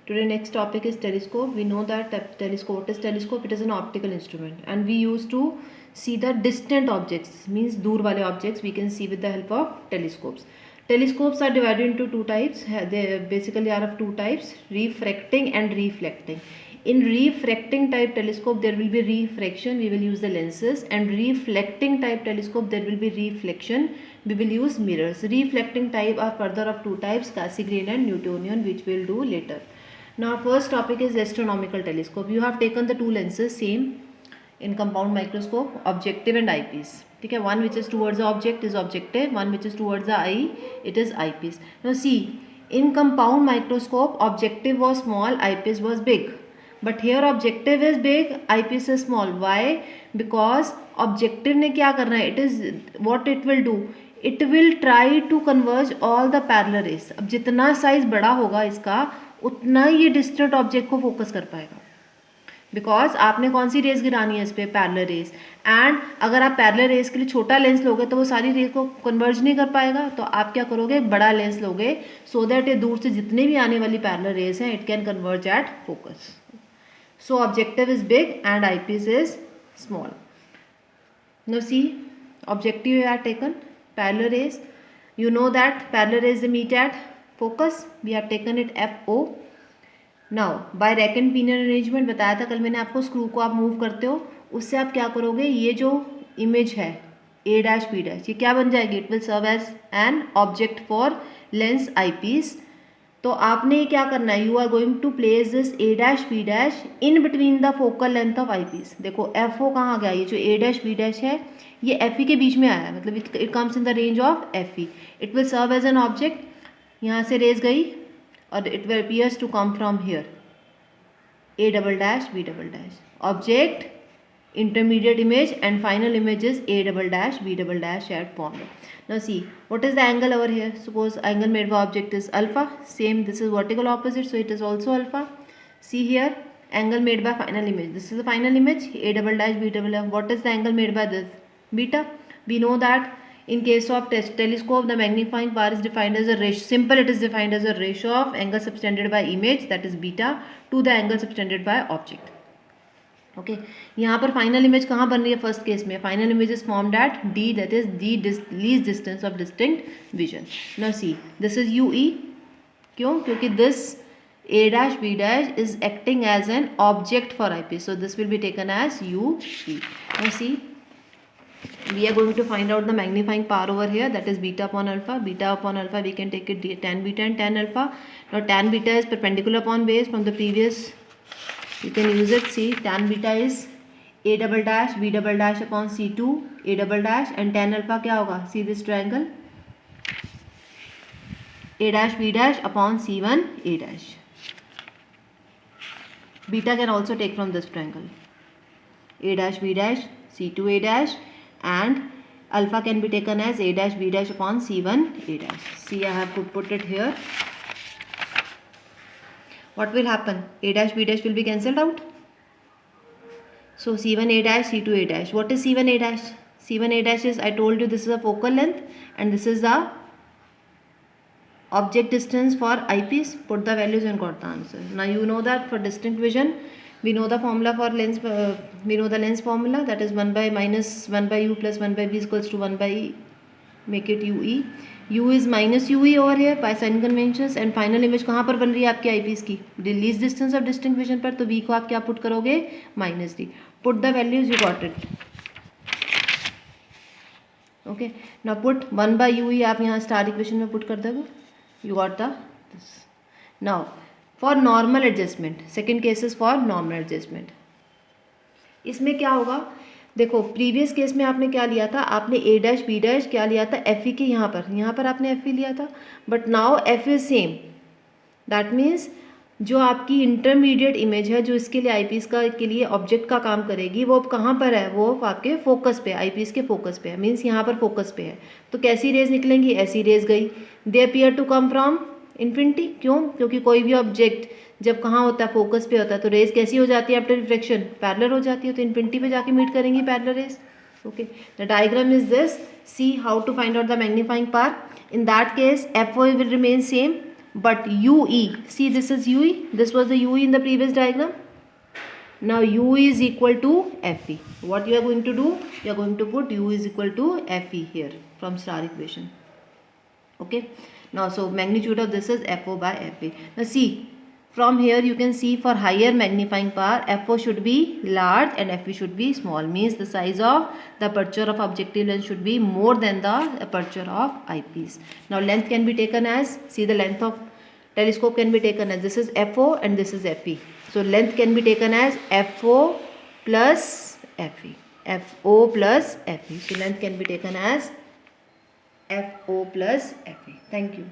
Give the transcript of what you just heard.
Today next topic is telescope. We know that telescope, what is telescope? It is an optical instrument and we used to see the distant objects, means दूर वाले objects we can see with the help of telescopes. Telescopes are divided into two types. They basically are of two types, refracting and reflecting. In refracting type telescope there will be refraction, we will use the lenses, and reflecting type telescope there will be reflection, we will use mirrors. Reflecting type are further of two types, Cassegrain and Newtonian, which we will do later. Now first topic is astronomical telescope. You have taken the two lenses same in compound microscope, objective and eyepiece. Okay, one which is towards the object is objective, one which is towards the eye, it is eyepiece. Now see, in compound microscope objective was small, eyepiece was big. But here objective is big, eyepiece is small. Why? Because objective ने क्या करना है? It is what it will do. It will try to converge all the parallel rays. अब जितना size बड़ा होगा इसका उतना ही ये डिस्टेंट ऑब्जेक्ट को फोकस कर पाएगा. बिकॉज आपने कौन सी रेस गिरानी है इस पर? Parallel race. एंड अगर आप पैरेलल रेस के लिए छोटा लेंस लोगे तो वो सारी रेस को कन्वर्ज नहीं कर पाएगा. तो आप क्या करोगे? बड़ा लेंस लोगे सो दैट ये दूर से जितने भी आने वाली पैरेलल रेस हैं it can converge at focus. So objective is big and eyepiece is small. Now see, objective we have taken, parallel rays. You know that parallel rays they meet at focus. We have taken it FO. Now by rack and pinion arrangement बताया था कल मैंने आपको, screw को आप move करते हो उससे आप क्या करोगे? ये जो इमेज है A डैश B डैश, ये क्या बन जाएगी? It will serve as an object for lens eyepiece. तो आपने क्या करना है? You are going to place this A dash B dash in between the focal length of eyepiece. देखो एफ ओ कहाँ गया? ये जो ए डैश बी डैश है ये एफ ई के बीच में आया है, मतलब it comes in the range of F E. It will serve as an object. यहाँ से रेज गई और it will appears to come from here A double dash B double dash. Object, intermediate image, and final image is A double dash B double dash at point. Now see, what is the angle over here? Suppose angle made by object is alpha. Same, this is vertical opposite, so it is also alpha. See here, angle made by final image. This is the final image, A double dash B double dash. What is the angle made by this? Beta. We know that in case of telescope, the magnifying power is defined as a ratio. Simple, it is defined as a ratio of angle subtended by image, that is beta, to the angle subtended by object. Okay यहाँ पर final image कहाँ बन रही है? First case में final image is formed at D, that is the least distance of distinct vision. Now see, this is U E. क्यों? क्योंकि this A dash B dash is acting as an object for eyepiece, so this will be taken as U E. Now see, we are going to find out the magnifying power over here, that is beta upon alpha. Beta upon alpha we can take it tan beta and tan alpha. Now tan beta is perpendicular upon base from the previous, you can use it. See, tan beta is A double dash B double dash upon C2 A double dash, and tan alpha क्या होगा? See this triangle, A dash B dash upon C1 A dash. Beta can also take from this triangle, A dash B dash C2 A dash, and alpha can be taken as A dash B dash upon C1 A dash. See, I have to put it here. What will happen? A dash B dash will be cancelled out. So C1 A dash, C2 A dash. What is C1 A dash? C1 A dash is, I told you, this is a focal length and this is the object distance for eyepiece. Put the values and got the answer. Now you know that for distinct vision, we know the formula for lens, we know the lens formula, that is 1 by minus 1 by u plus 1 by v is equals to 1 by e. Make it ue. U is minus ue over here by sign conventions. and final image कहाँ पर बन रही है आपकी eyepiece की? least distance of distinct vision पर. तो v को आप क्या पुट करोगे? minus d. put the values, you got it. okay, now put 1 by ue आप यहाँ स्टार इक्वेशन में पुट कर दोगे, you got the this. now for normal adjustment, second case is for normal adjustment. इसमें क्या होगा? देखो प्रीवियस केस में आपने क्या लिया था? आपने ए डैश बी डैश क्या लिया था? एफ ई के यहाँ पर आपने एफ ई लिया था. But now F is same, that means जो आपकी इंटरमीडिएट इमेज है जो इसके लिए आईपीस का के लिए ऑब्जेक्ट का काम करेगी वो अब कहाँ पर है? वो आपके फोकस पे, आईपीस के फोकस पे है, मीन्स यहाँ पर फोकस पे है. तो कैसी रेज निकलेंगी? ऐसी रेज गई. They appear to come from infinity. क्यों? क्योंकि कोई भी ऑब्जेक्ट जब कहाँ होता है? फोकस पे होता है. तो रेज कैसी हो जाती है आफ्टर रिफ्लेक्शन? पैरेलल हो जाती है. तो इन्फिनिटी पे जाके मीट करेंगी parallel rays. Okay, the diagram is this. See how to find out the magnifying power. In that case F O will remain same, but UE, see this is UE, this was the UE in the previous diagram. Now U is equal to FE. What you are going to do? You are going to put U is equal to FE here from star equation. Okay. Now so magnitude of this is FO by FE. Now see, from here you can see for higher magnifying power FO should be large and FE should be small. Means the size of the aperture of objective lens should be more than the aperture of eyepiece. Now length can be taken as, see the length of telescope can be taken as, this is FO and this is FE. So length can be taken as FO plus FE. FO plus FE. So length can be taken as FO plus FE. Thank you.